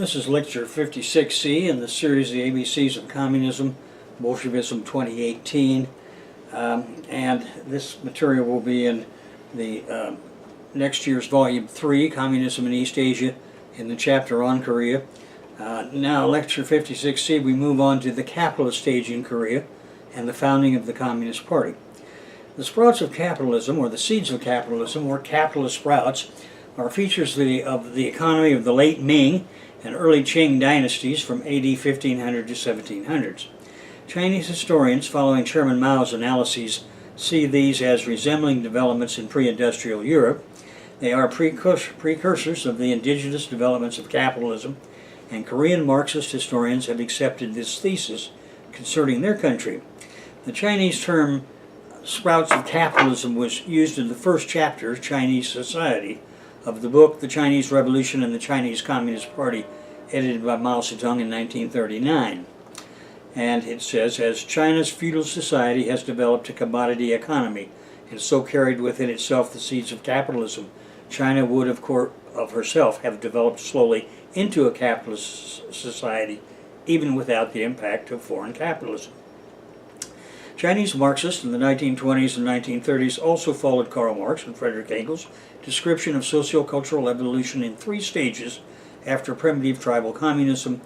This is lecture 56C in the series The ABCs of Communism, Bolshevism 2018, and this material will be in the next year's volume 3, Communism in East Asia, in the chapter on Korea. Now, lecture 56C, we move on to the capitalist stage in Korea and the founding of the Communist Party. The sprouts of capitalism, or the seeds of capitalism, or capitalist sprouts, are features of the economy of the late Ming and early Qing dynasties from AD 1500 to 1700s. Chinese historians, following Chairman Mao's analyses, see these as resembling developments in pre-industrial Europe. They are precursors of the indigenous developments of capitalism, and Korean Marxist historians have accepted this thesis concerning their country. The Chinese term sprouts of capitalism was used in the first chapter, Chinese Society, of the book The Chinese Revolution and the Chinese Communist Party, edited by Mao Zedong in 1939. And it says, as China's feudal society has developed a commodity economy and so carried within itself the seeds of capitalism, China would of herself have developed slowly into a capitalist society, even without the impact of foreign capitalism. Chinese Marxists in the 1920s and 1930s also followed Karl Marx and Friedrich Engels' description of socio-cultural evolution in 3 stages after primitive tribal communism,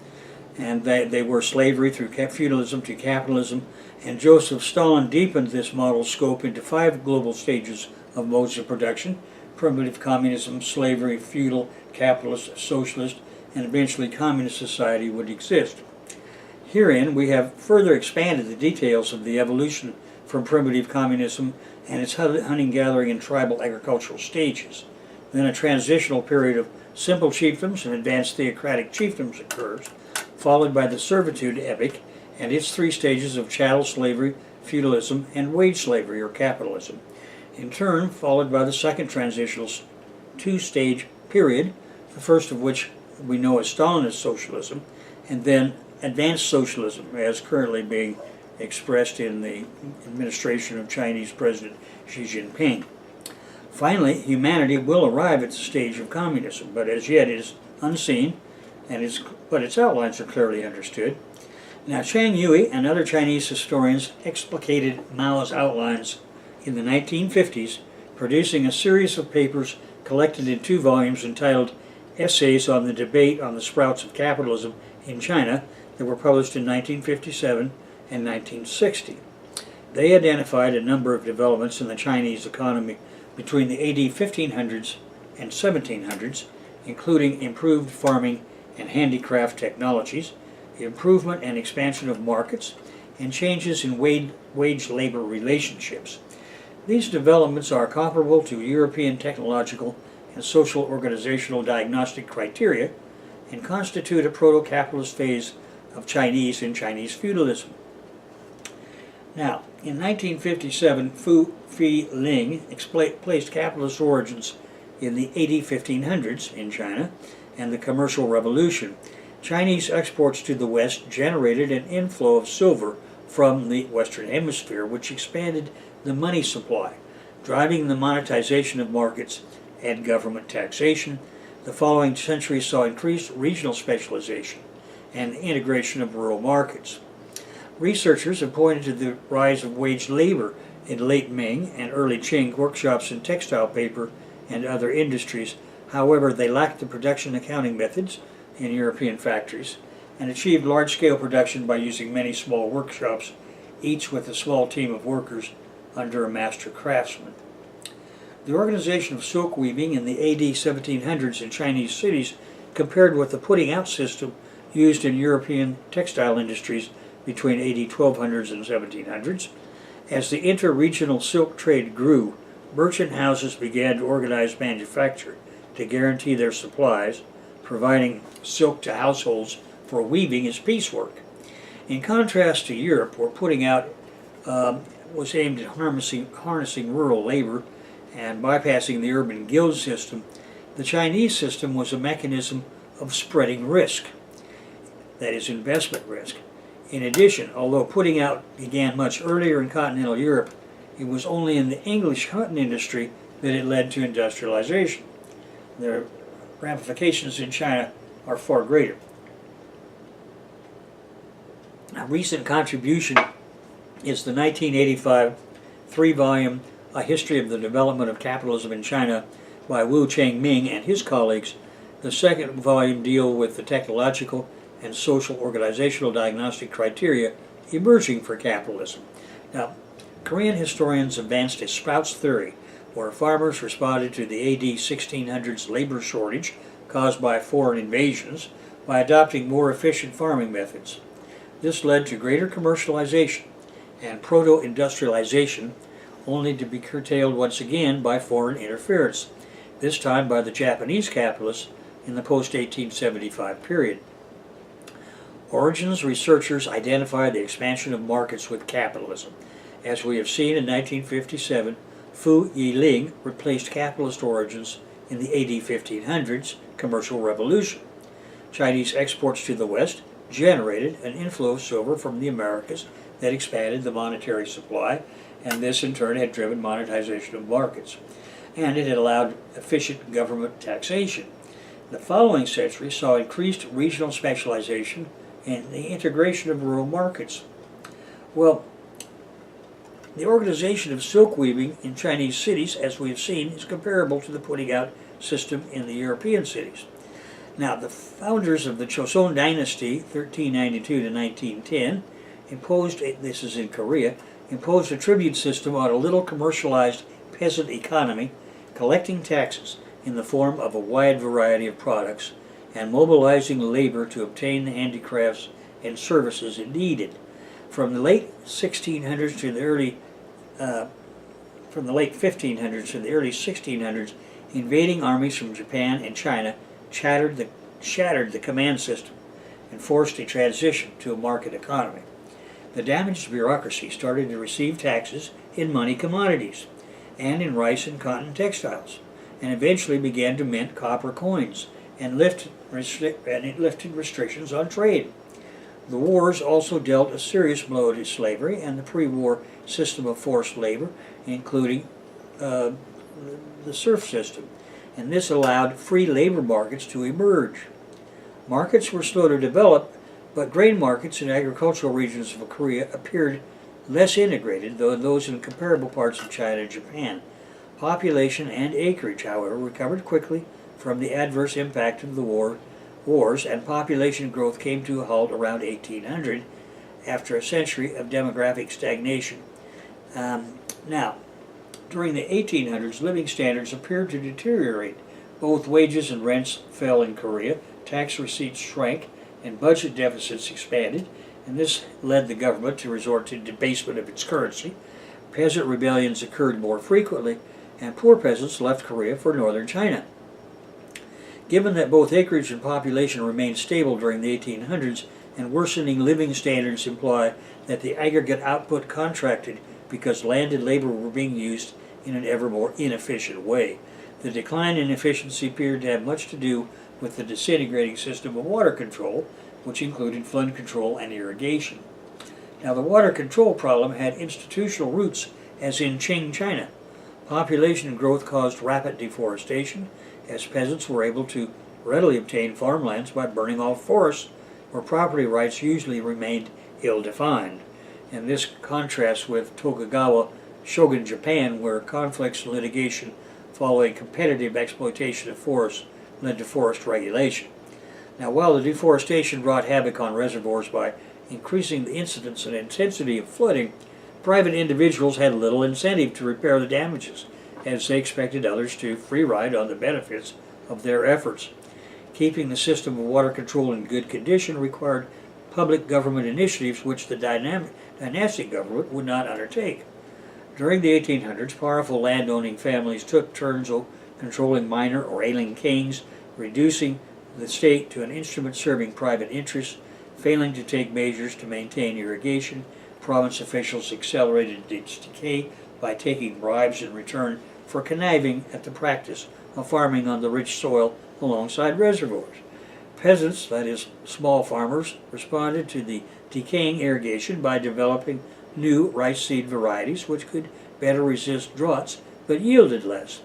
and they were slavery through feudalism to capitalism, and Joseph Stalin deepened this model's scope into 5 global stages of modes of production: primitive communism, slavery, feudal, capitalist, socialist, and eventually communist society would exist. Herein we have further expanded the details of the evolution from primitive communism and its hunting, gathering, and tribal agricultural stages. Then a transitional period of simple chiefdoms and advanced theocratic chiefdoms occurs, followed by the servitude epoch and its 3 stages of chattel slavery, feudalism, and wage slavery or capitalism. In turn, followed by the second transitional 2-stage period, the first of which we know as Stalinist socialism, and then advanced socialism, as currently being expressed in the administration of Chinese President Xi Jinping. Finally, humanity will arrive at the stage of communism, but as yet it is unseen, but its outlines are clearly understood. Now, Chang Yui and other Chinese historians explicated Mao's outlines in the 1950s, producing a series of papers collected in 2 volumes entitled Essays on the Debate on the Sprouts of Capitalism in China, that were published in 1957 and 1960. They identified a number of developments in the Chinese economy between the AD 1500s and 1700s, including improved farming and handicraft technologies, improvement and expansion of markets, and changes in wage-labor relationships. These developments are comparable to European technological and social organizational diagnostic criteria and constitute a proto-capitalist phase of Chinese and Chinese feudalism. Now, in 1957, Fu Fi-ling placed capitalist origins in the AD 1500s in China and the Commercial Revolution. Chinese exports to the West generated an inflow of silver from the Western Hemisphere, which expanded the money supply, driving the monetization of markets and government taxation. The following century saw increased regional specialization and the integration of rural markets. Researchers have pointed to the rise of wage labor in late Ming and early Qing workshops in textile, paper, and other industries. However, they lacked the production accounting methods in European factories and achieved large-scale production by using many small workshops, each with a small team of workers under a master craftsman. The organization of silk weaving in the AD 1700s in Chinese cities compared with the putting out system used in European textile industries between AD 1200s and 1700s. As the inter-regional silk trade grew, merchant houses began to organize manufacture to guarantee their supplies, providing silk to households for weaving as piecework. In contrast to Europe, where putting out was aimed at harnessing rural labor and bypassing the urban guild system, the Chinese system was a mechanism of spreading risk, that is, investment risk. In addition, although putting out began much earlier in continental Europe, it was only in the English cotton industry that it led to industrialization. The ramifications in China are far greater. A recent contribution is the 1985 three-volume A History of the Development of Capitalism in China by Wu Chengming and his colleagues. The second volume deals with the technological and social organizational diagnostic criteria emerging for capitalism. Now, Korean historians advanced a Sprouts theory, where farmers responded to the AD 1600s labor shortage caused by foreign invasions by adopting more efficient farming methods. This led to greater commercialization and proto-industrialization, only to be curtailed once again by foreign interference, this time by the Japanese capitalists in the post-1875 period. Origins researchers identify the expansion of markets with capitalism. As we have seen in 1957, Fu Yiling replaced capitalist origins in the AD 1500s commercial revolution. Chinese exports to the West generated an inflow of silver from the Americas that expanded the monetary supply, and this in turn had driven monetization of markets, and it had allowed efficient government taxation. The following century saw increased regional specialization and the integration of rural markets. Well, the organization of silk weaving in Chinese cities, as we have seen, is comparable to the putting out system in the European cities. Now, the founders of the Joseon dynasty, 1392 to 1910, imposed, this is in Korea, imposed a tribute system on a little commercialized peasant economy, collecting taxes in the form of a wide variety of products and mobilizing labor to obtain the handicrafts and services it needed. From the late 1600s to the early from the late 1500s to the early 1600s, invading armies from Japan and China shattered the command system and forced a transition to a market economy. The damaged bureaucracy started to receive taxes in money commodities and in rice and cotton textiles, and eventually began to mint copper coins and it lifted restrictions on trade. The wars also dealt a serious blow to slavery and the pre-war system of forced labor, including the serf system, and this allowed free labor markets to emerge. Markets were slow to develop, but grain markets in agricultural regions of Korea appeared less integrated than those in comparable parts of China and Japan. Population and acreage, however, recovered quickly from the adverse impact of the wars, and population growth came to a halt around 1800 after a century of demographic stagnation. Now, during the 1800s, living standards appeared to deteriorate. Both wages and rents fell in Korea, tax receipts shrank, and budget deficits expanded, and this led the government to resort to debasement of its currency. Peasant rebellions occurred more frequently, and poor peasants left Korea for northern China. Given that both acreage and population remained stable during the 1800s, and worsening living standards imply that the aggregate output contracted because land and labor were being used in an ever more inefficient way. The decline in efficiency appeared to have much to do with the disintegrating system of water control, which included flood control and irrigation. Now, the water control problem had institutional roots, as in Qing China. Population growth caused rapid deforestation, as peasants were able to readily obtain farmlands by burning off forests, where property rights usually remained ill-defined. And this contrasts with Tokugawa Shogun Japan, where conflicts and litigation following competitive exploitation of forests led to forest regulation. Now, while the deforestation wrought havoc on reservoirs by increasing the incidence and intensity of flooding, private individuals had little incentive to repair the damages, as they expected others to free ride on the benefits of their efforts. Keeping the system of water control in good condition required public government initiatives which the dynastic government would not undertake. During the 1800s, powerful landowning families took turns controlling minor or ailing kings, reducing the state to an instrument serving private interests. Failing to take measures to maintain irrigation, province officials accelerated its decay by taking bribes in return for conniving at the practice of farming on the rich soil alongside reservoirs. Peasants, that is, small farmers, responded to the decaying irrigation by developing new rice seed varieties which could better resist droughts but yielded less.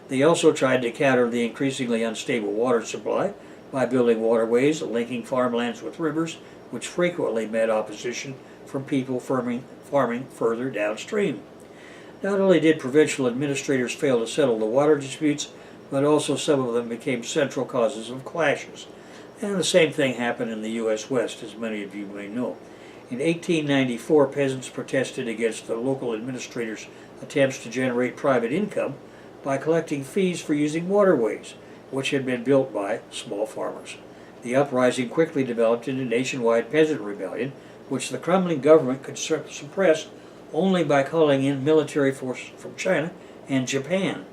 They also tried to counter the increasingly unstable water supply by building waterways linking farmlands with rivers, which frequently met opposition from people farming further downstream. Not only did provincial administrators fail to settle the water disputes, but also some of them became central causes of clashes. And the same thing happened in the U.S. West, as many of you may know. In 1894, peasants protested against the local administrators' attempts to generate private income by collecting fees for using waterways, which had been built by small farmers. The uprising quickly developed into a nationwide peasant rebellion, which the crumbling government could suppress only by calling in military forces from China and Japan.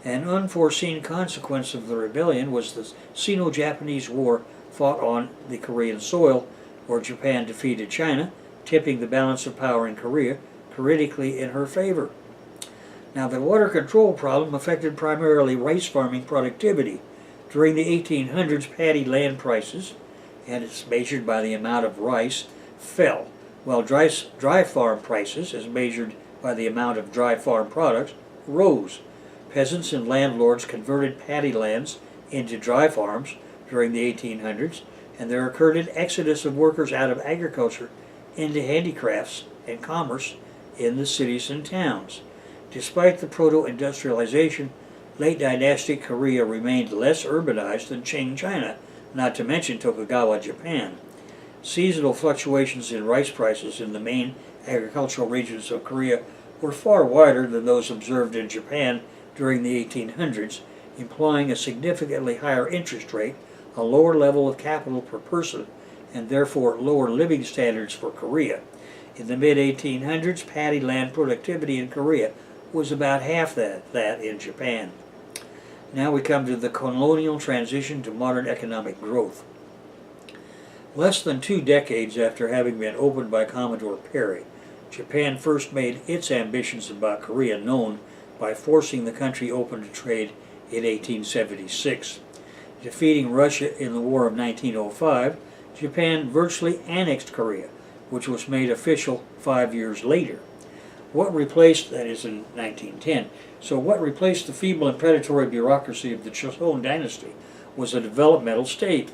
An unforeseen consequence of the rebellion was the Sino-Japanese War fought on the Korean soil, where Japan defeated China, tipping the balance of power in Korea critically in her favor. Now, the water control problem affected primarily rice farming productivity. During the 1800s, paddy land prices, and it's measured by the amount of rice, fell, while dry farm prices, as measured by the amount of dry farm products, rose. Peasants and landlords converted paddy lands into dry farms during the 1800s, and there occurred an exodus of workers out of agriculture into handicrafts and commerce in the cities and towns. Despite the proto-industrialization, late dynastic Korea remained less urbanized than Qing China, not to mention Tokugawa Japan. Seasonal fluctuations in rice prices in the main agricultural regions of Korea were far wider than those observed in Japan during the 1800s, implying a significantly higher interest rate, a lower level of capital per person, and therefore lower living standards for Korea. In the mid-1800s, paddy land productivity in Korea was about half that in Japan. Now we come to the colonial transition to modern economic growth. Less than 2 decades after having been opened by Commodore Perry, Japan first made its ambitions about Korea known by forcing the country open to trade in 1876. Defeating Russia in the War of 1905, Japan virtually annexed Korea, which was made official 5 years later. That is in 1910. So what replaced the feeble and predatory bureaucracy of the Joseon dynasty was a developmental state.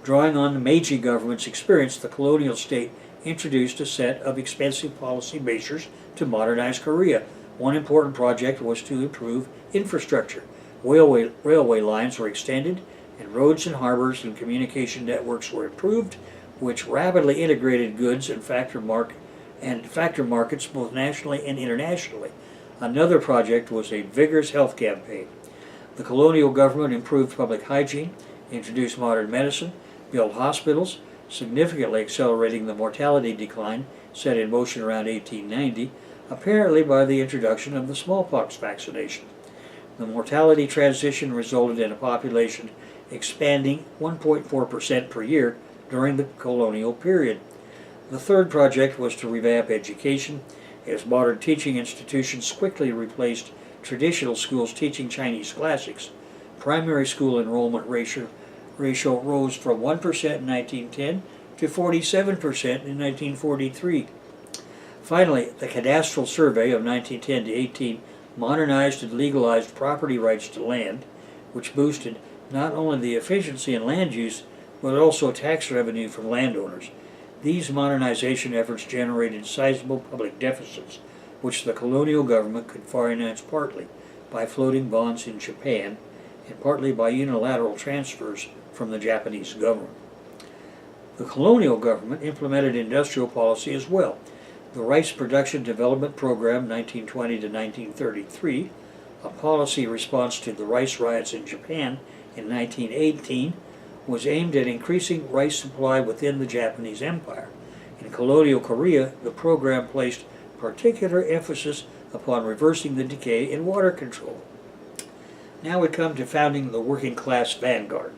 Drawing on the Meiji government's experience, the colonial state introduced a set of expensive policy measures to modernize Korea. One important project was to improve infrastructure. Railway lines were extended, and roads and harbors and communication networks were improved, which rapidly integrated goods and factor markets both nationally and internationally. Another project was a vigorous health campaign. The colonial government improved public hygiene, introduced modern medicine, built hospitals, significantly accelerating the mortality decline set in motion around 1890, apparently by the introduction of the smallpox vaccination. The mortality transition resulted in a population expanding 1.4% per year during the colonial period. The third project was to revamp education, as modern teaching institutions quickly replaced traditional schools teaching Chinese classics. Primary school enrollment ratio rose from 1% in 1910 to 47% in 1943. Finally, the cadastral survey of 1910 to 18 modernized and legalized property rights to land, which boosted not only the efficiency in land use, but also tax revenue from landowners. These modernization efforts generated sizable public deficits, which the colonial government could finance partly by floating bonds in Japan and partly by unilateral transfers from the Japanese government. The colonial government implemented industrial policy as well. The Rice Production Development Program 1920 to 1933, a policy response to the rice riots in Japan in 1918, was aimed at increasing rice supply within the Japanese Empire. In colonial Korea, the program placed particular emphasis upon reversing the decay in water control. Now we come to founding the working class Vanguard.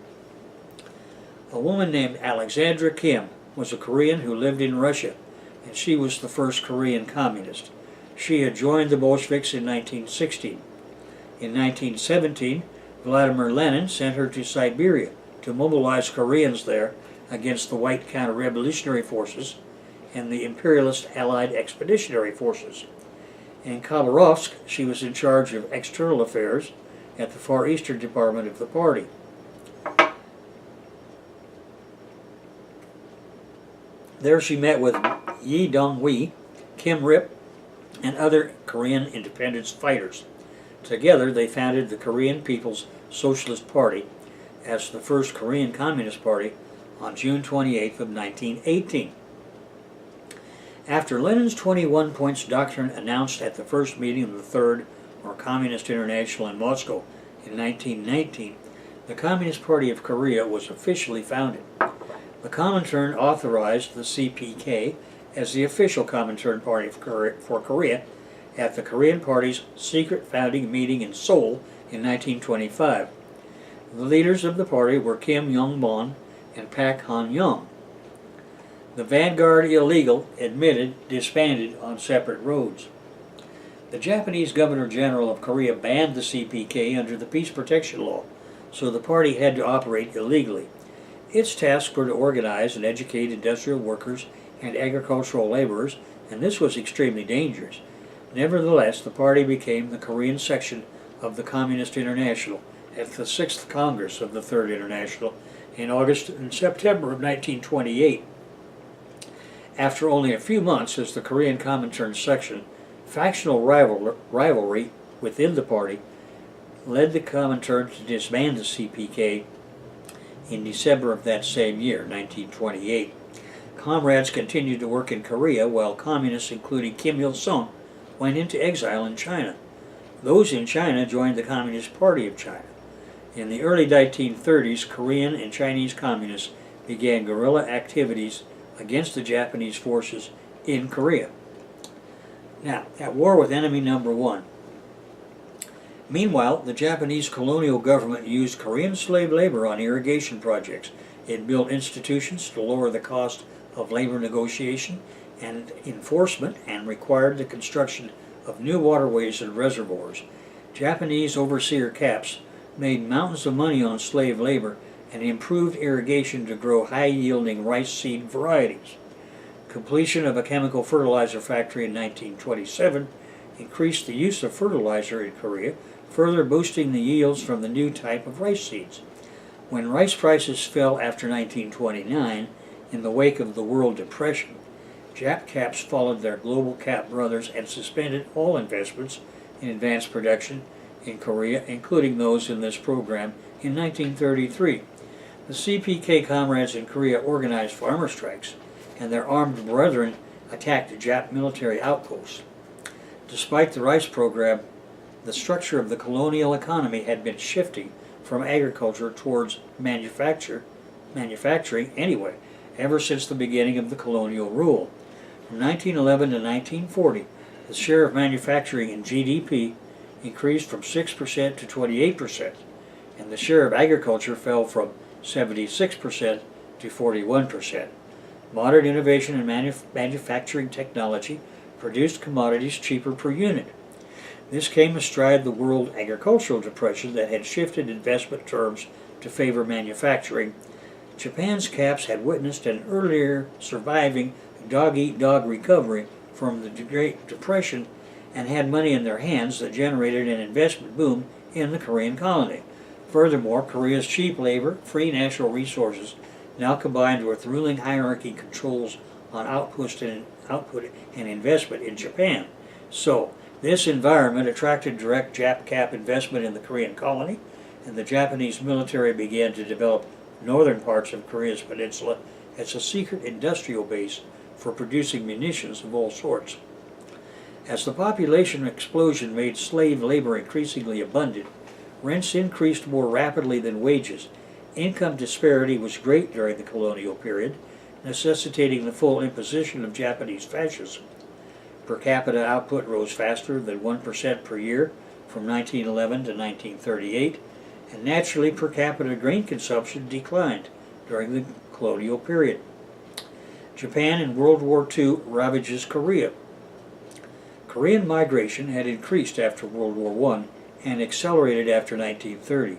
A woman named Alexandra Kim was a Korean who lived in Russia, and she was the first Korean communist. She had joined the Bolsheviks in 1916. In 1917, Vladimir Lenin sent her to Siberia to mobilize Koreans there against the white counter-revolutionary forces and the imperialist Allied expeditionary forces. In Khabarovsk, she was in charge of external affairs at the Far Eastern Department of the party. There she met with Yi Dong-hui, Kim Rip, and other Korean independence fighters. Together they founded the Korean People's Socialist Party as the first Korean Communist Party on June 28th of 1918. After Lenin's 21 points doctrine announced at the first meeting of the Third or Communist International in Moscow in 1919, the Communist Party of Korea was officially founded. The Comintern authorized the CPK as the official Comintern Party for Korea at the Korean Party's secret founding meeting in Seoul in 1925. The leaders of the party were Kim Yong-mon and Pak Han-young. The Vanguard illegal disbanded on separate roads. The Japanese Governor-General of Korea banned the CPK under the Peace Protection Law, so the party had to operate illegally. Its tasks were to organize and educate industrial workers and agricultural laborers, and this was extremely dangerous. Nevertheless, the party became the Korean section of the Communist International at the 6th Congress of the Third International in August and September of 1928. After only a few months as the Korean Comintern section, factional rivalry within the party led the Comintern to disband the CPK in December of that same year, 1928. Comrades continued to work in Korea while communists, including Kim Il-sung, went into exile in China. Those in China joined the Communist Party of China. In the early 1930s, Korean and Chinese communists began guerrilla activities against the Japanese forces in Korea. Now, at war with enemy number one. Meanwhile, the Japanese colonial government used Korean slave labor on irrigation projects. It built institutions to lower the cost of labor negotiation and enforcement and required the construction of new waterways and reservoirs. Japanese overseer caps made mountains of money on slave labor and improved irrigation to grow high-yielding rice seed varieties. Completion of a chemical fertilizer factory in 1927 increased the use of fertilizer in Korea, further boosting the yields from the new type of rice seeds. When rice prices fell after 1929, in the wake of the World Depression, Jap caps followed their global cap brothers and suspended all investments in advanced production in Korea, including those in this program, in 1933. The CPK comrades in Korea organized farmer strikes, and their armed brethren attacked Jap military outposts. Despite the rice program, the structure of the colonial economy had been shifting from agriculture towards manufacturing anyway, ever since the beginning of the colonial rule. From 1911 to 1940, the share of manufacturing in GDP increased from 6% to 28%, and the share of agriculture fell from 76% to 41%. Modern innovation in manufacturing technology produced commodities cheaper per unit. This came astride the world agricultural depression that had shifted investment terms to favor manufacturing. Japan's caps had witnessed an earlier surviving dog-eat-dog recovery from the Great Depression and had money in their hands that generated an investment boom in the Korean colony. Furthermore, Korea's cheap labor, free natural resources, now combined with ruling hierarchy controls on output and investment in Japan. So, this environment attracted direct Jap cap investment in the Korean colony, and the Japanese military began to develop northern parts of Korea's peninsula as a secret industrial base for producing munitions of all sorts. As the population explosion made slave labor increasingly abundant, rents increased more rapidly than wages. Income disparity was great during the colonial period, necessitating the full imposition of Japanese fascism. Per capita output rose faster than 1% per year from 1911 to 1938, and naturally per capita grain consumption declined during the colonial period. Japan in World War II ravages Korea. Korean migration had increased after World War I and accelerated after 1930.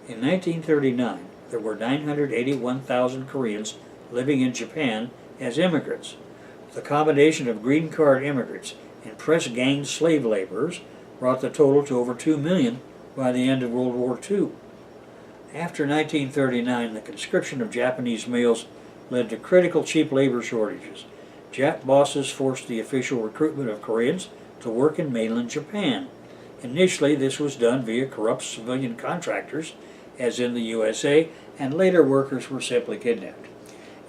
In 1939, there were 981,000 Koreans living in Japan as immigrants. The combination of green card immigrants and press gang slave laborers brought the total to over 2 million by the end of World War II. After 1939, the conscription of Japanese males led to critical cheap labor shortages. Jap bosses forced the official recruitment of Koreans to work in mainland Japan. Initially, this was done via corrupt civilian contractors, as in the USA, and later workers were simply kidnapped.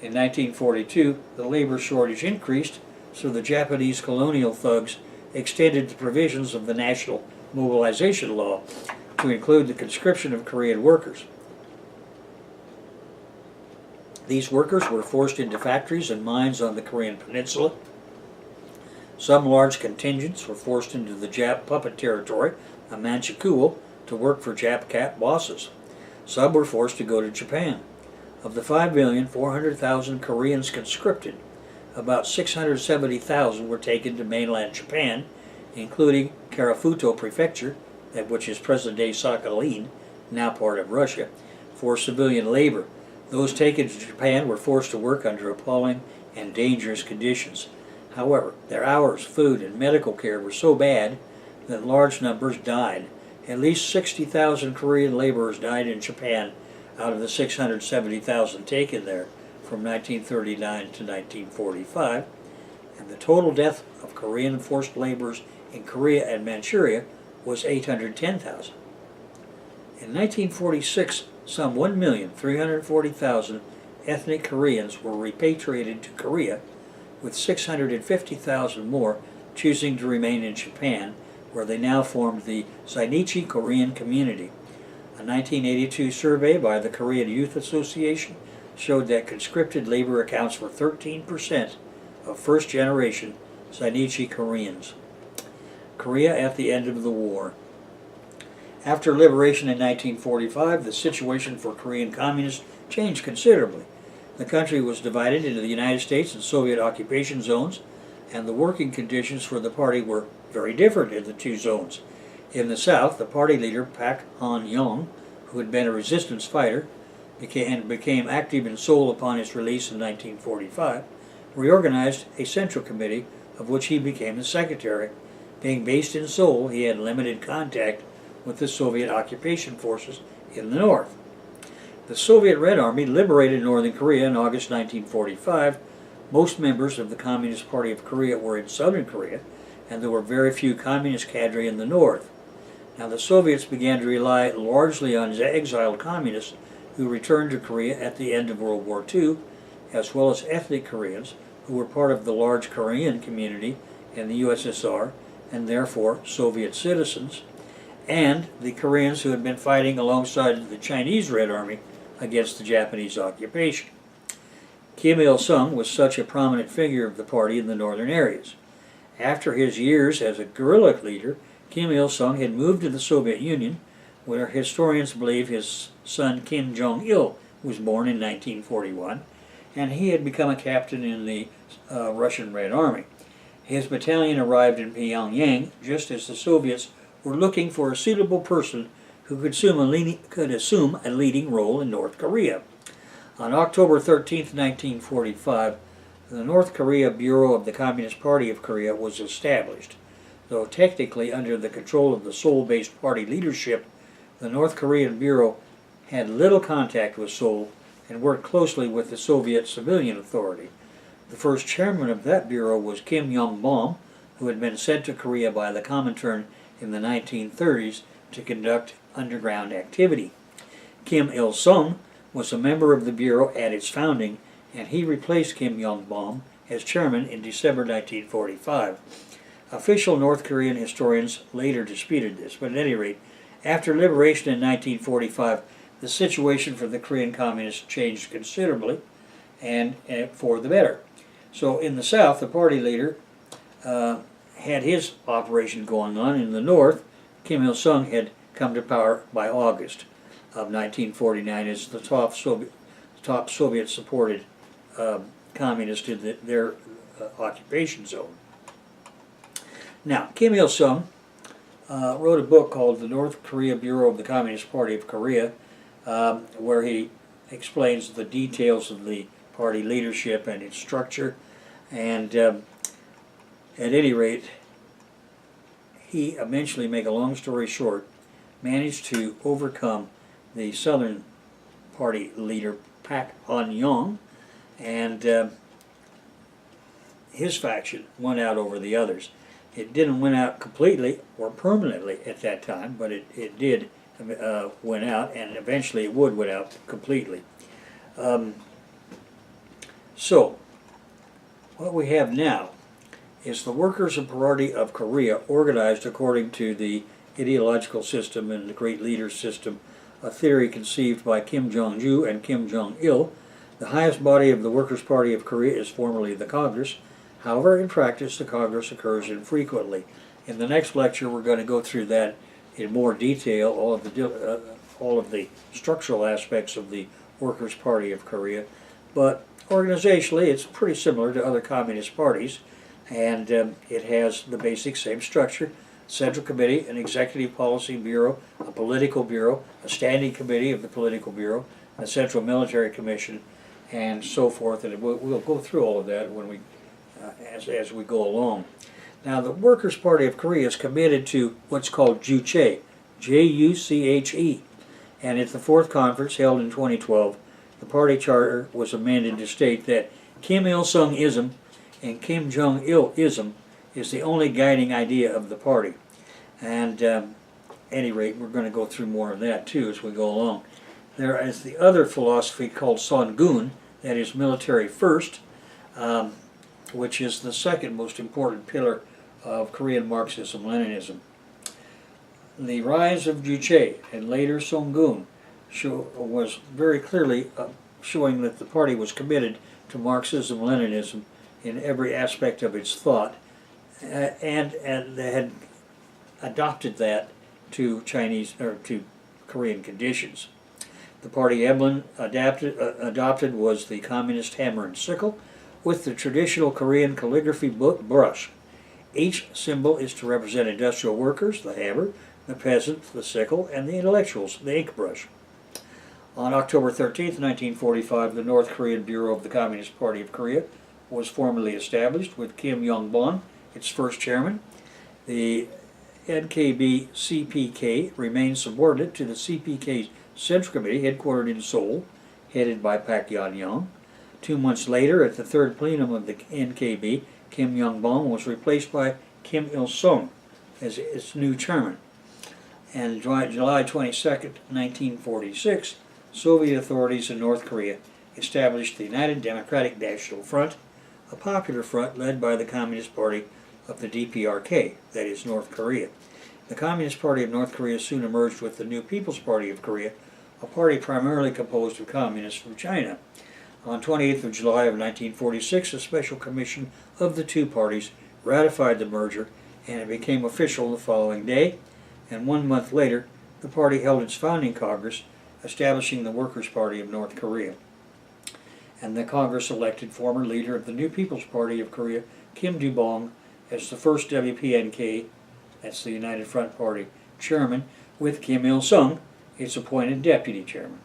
In 1942, the labor shortage increased, so the Japanese colonial thugs extended the provisions of the National Mobilization Law to include the conscription of Korean workers. These workers were forced into factories and mines on the Korean peninsula. Some large contingents were forced into the Jap puppet territory of Manchukuo to work for Jap cap bosses. Some were forced to go to Japan. Of the 5,400,000 Koreans conscripted, about 670,000 were taken to mainland Japan, including Karafuto Prefecture, which is present-day Sakhalin, now part of Russia, for civilian labor. Those taken to Japan were forced to work under appalling and dangerous conditions. However, their hours, food, and medical care were so bad that large numbers died. At least 60,000 Korean laborers died in Japan out of the 670,000 taken there from 1939 to 1945, and the total death of Korean forced laborers in Korea and Manchuria was 810,000. In 1946, some 1,340,000 ethnic Koreans were repatriated to Korea, with 650,000 more choosing to remain in Japan, where they now formed the Zainichi Korean Community. A 1982 survey by the Korean Youth Association showed that conscripted labor accounts for 13% of first-generation Zainichi Koreans. Korea at the end of the war. After liberation in 1945, the situation for Korean communists changed considerably. The country was divided into the United States and Soviet occupation zones, and the working conditions for the party were very different in the two zones. In the South, the party leader Pak Han-yong, who had been a resistance fighter, became active in Seoul upon his release in 1945, reorganized a Central Committee, of which he became the secretary. Being based in Seoul, he had limited contact with the Soviet occupation forces in the north. The Soviet Red Army liberated northern Korea in August 1945. Most members of the Communist Party of Korea were in southern Korea, and there were very few communist cadre in the north. Now the Soviets began to rely largely on exiled communists who returned to Korea at the end of World War II, as well as ethnic Koreans who were part of the large Korean community in the USSR and therefore Soviet citizens, and the Koreans who had been fighting alongside the Chinese Red Army against the Japanese occupation. Kim Il-sung was such a prominent figure of the party in the northern areas. After his years as a guerrilla leader, Kim Il-sung had moved to the Soviet Union, where historians believe his son Kim Jong-il was born in 1941, and he had become a captain in the Russian Red Army. His battalion arrived in Pyongyang just as the Soviets were looking for a suitable person who could assume a leading role in North Korea. On October 13, 1945, the North Korea Bureau of the Communist Party of Korea was established. Though technically under the control of the Seoul-based party leadership, the North Korean Bureau had little contact with Seoul and worked closely with the Soviet civilian authority. The first chairman of that bureau was Kim Yong-bom, who had been sent to Korea by the Comintern in the 1930s to conduct underground activity. Kim Il-sung was a member of the bureau at its founding, and he replaced Kim Yong-bom as chairman in December 1945. Official North Korean historians later disputed this, but at any rate, after liberation in 1945, the situation for the Korean communists changed considerably, and for the better. So in the South, the party leader had his operation going on. In the North, Kim Il-sung had come to power by August of 1949 as the top Soviet-supported communist in their occupation zone. Now, Kim Il-sung wrote a book called The North Korea Bureau of the Communist Party of Korea, where he explains the details of the party leadership and its structure, and at any rate, he eventually, make a long story short, managed to overcome the Southern Party leader Pak Han-yong and his faction won out over the others. It didn't win out completely or permanently at that time, but it did win out, and eventually it would win out completely. So, what we have now is the Workers' Party of Korea organized according to the ideological system and the Great Leaders system, a theory conceived by Kim Jong-il and Kim Jong-il. The highest body of the Workers' Party of Korea is formally the Congress. However, in practice, the Congress occurs infrequently. In the next lecture, we're going to go through that in more detail, all of the structural aspects of the Workers' Party of Korea. But organizationally, it's pretty similar to other communist parties, and it has the basic same structure: Central Committee, an Executive Policy Bureau, a Political Bureau, a Standing Committee of the Political Bureau, a Central Military Commission, and so forth. And we'll go through all of that when we as we go along. Now, the Workers' Party of Korea is committed to what's called Juche, J-U-C-H-E, and at the fourth conference held in 2012, the party charter was amended to state that Kim Il-sung-ism and Kim Jong-il-ism is the only guiding idea of the party. And at any rate, we're going to go through more of that too as we go along. There is the other philosophy called Songun, that is military first, which is the second most important pillar of Korean Marxism-Leninism. The rise of Juche and later Songun was very clearly showing that the party was committed to Marxism-Leninism in every aspect of its thought, and they had adopted that to to Korean conditions. The party emblem adopted was the communist hammer and sickle, with the traditional Korean calligraphy brush. Each symbol is to represent industrial workers, the hammer, the peasant, the sickle, and the intellectuals, the ink brush. On October 13, 1945, the North Korean Bureau of the Communist Party of Korea was formally established, with Kim Yong-bon, its first chairman. The NKB-CPK remained subordinate to the CPK Central Committee, headquartered in Seoul, headed by Pak Yan-young. 2 months later, at the third plenum of the NKB, Kim Yong-bon was replaced by Kim Il-sung as its new chairman. And July 22, 1946, Soviet authorities in North Korea established the United Democratic National Front, a popular front led by the Communist Party of the DPRK, that is North Korea. The Communist Party of North Korea soon emerged with the New People's Party of Korea, a party primarily composed of communists from China. On 28th of July of 1946, a special commission of the two parties ratified the merger, and it became official the following day. And 1 month later, the party held its founding Congress, establishing the Workers' Party of North Korea. And the Congress elected former leader of the New People's Party of Korea, Kim Il-sung, as the first WPNK, that's the United Front Party, chairman, with Kim Il-sung, its appointed deputy chairman.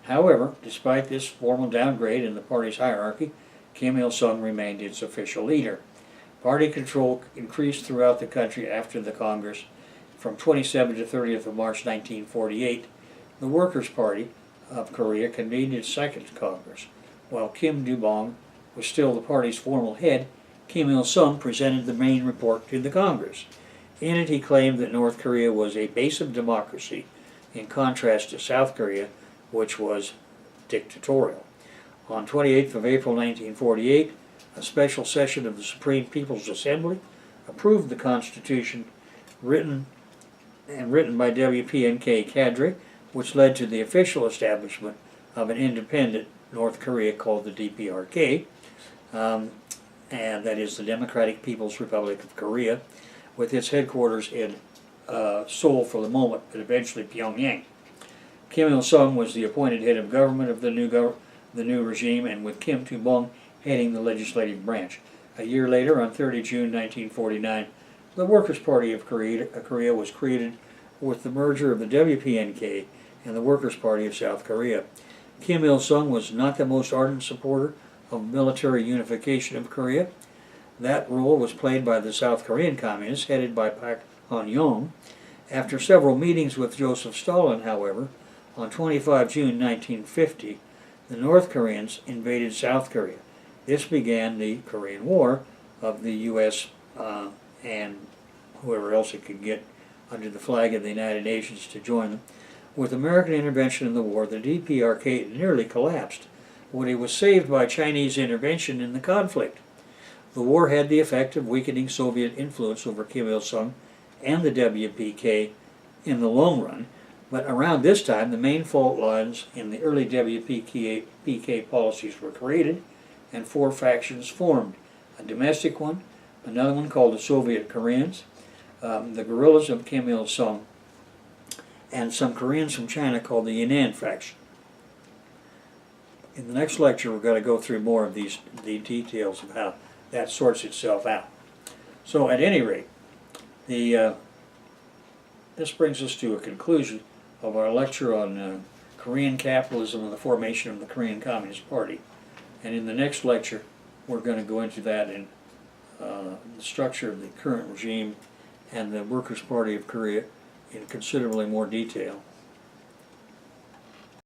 However, despite this formal downgrade in the party's hierarchy, Kim Il-sung remained its official leader. Party control increased throughout the country after the Congress. From 27 to 30th of March 1948, the Workers' Party of Korea convened its second Congress. While Kim Il-sung was still the party's formal head, Kim Il-sung presented the main report to the Congress. In it, he claimed that North Korea was a base of democracy, in contrast to South Korea, which was dictatorial. On 28th of April 1948, a special session of the Supreme People's Assembly approved the Constitution written by WPNK cadre, which led to the official establishment of an independent North Korea called the DPRK, and that is the Democratic People's Republic of Korea, with its headquarters in Seoul for the moment, but eventually Pyongyang. Kim Il-sung was the appointed head of government of the new regime, and with Kim Il-bong heading the legislative branch. A year later, on 30 June 1949, the Workers' Party of Korea was created with the merger of the WPNK and the Workers' Party of South Korea. Kim Il-sung was not the most ardent supporter of military unification of Korea. That role was played by the South Korean Communists, headed by Pak Han-yong. After several meetings with Joseph Stalin, however, on 25 June 1950, the North Koreans invaded South Korea. This began the Korean War of the U.S. And whoever else it could get under the flag of the United Nations to join them. With American intervention in the war, the DPRK nearly collapsed when it was saved by Chinese intervention in the conflict. The war had the effect of weakening Soviet influence over Kim Il-sung and the WPK in the long run, but around this time the main fault lines in the early WPK policies were created and four factions formed. A domestic one, another one called the Soviet Koreans, the guerrillas of Kim Il-sung, and some Koreans from China called the Yan'an faction. In the next lecture we're going to go through more of the details of how that sorts itself out. So at any rate, this brings us to a conclusion of our lecture on Korean capitalism and the formation of the Korean Communist Party. And in the next lecture we're going to go into that in the structure of the current regime and the Workers' Party of Korea in considerably more detail.